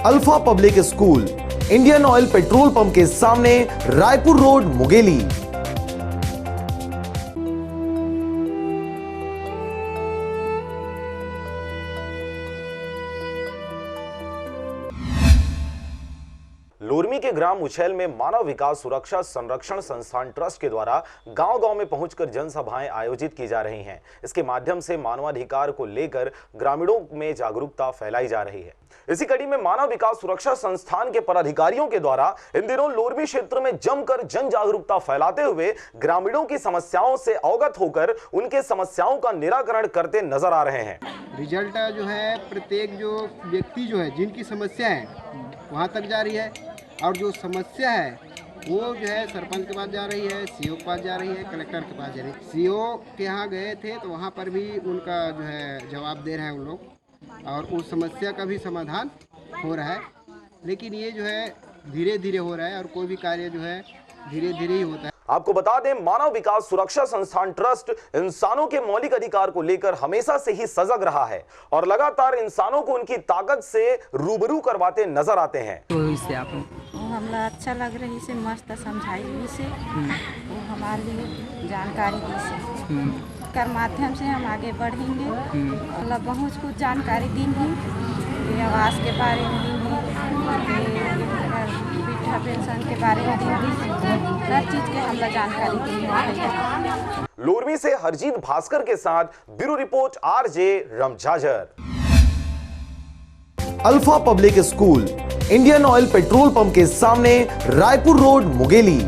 Alpha public school, Indian oil petrol pump के सामने, Raipur road, Mungeli. Lormi के ग्राम उछैल में मानव विकास सुरक्षा संरक्षण संस्थान ट्रस्ट के द्वारा गांव-गांव में पहुंचकर जनसभाएं आयोजित की जा रही हैं। इसके माध्यम से मानवाधिकार को लेकर ग्रामीणों में जागरूकता फैलाई जा रही है। इसी कड़ी में मानव विकास सुरक्षा संस्थान के पदाधिकारियों के द्वारा इन दिनों लोरमी क्षेत्र में जमकर जन जागरूकता फैलाते हुए ग्रामीणों की समस्याओं से अवगत होकर उनके समस्याओं का निराकरण करते नजर आ रहे हैं। रिजल्ट जो है प्रत्येक जो व्यक्ति जो है जिनकी समस्या है वहाँ तक जा रही है, और जो समस्या है वो जो है सरपंच के पास जा रही है, सीओ के पास जा रही है, कलेक्टर के पास जा रही है। सीओ के यहाँ गए थे तो वहाँ पर भी उनका जो है जवाब दे रहे हैं उन लोग, और उस समस्या का भी समाधान हो रहा है। लेकिन ये जो है धीरे धीरे हो रहा है, और कोई भी कार्य जो है धीरे धीरे ही होता है। आपको बता दें, मानव विकास सुरक्षा संस्थान ट्रस्ट इंसानों के मौलिक अधिकार को लेकर हमेशा से ही सजग रहा है और लगातार इंसानों को उनकी ताकत से रूबरू करवाते नजर आते हैं। तो इससे आप हमरा अच्छा लग रही से मस्त समझाई से वो हमारे लिए जानकारी दी से कर माध्यम से हम आगे बढ़ेंगे। मतलब बहुत कुछ जानकारी दी है, आवास के बारे में दी है, वृद्धा पेंशन के बारे में दी है, हर चीज के हमरा जानकारी दी है। लोरमी से हरजीत भास्कर के साथ ब्यूरो रिपोर्ट आरजे रमझाझर। Alpha public school, Indian oil petrol pump के सामने, रायपुर रोड, मुंगेली।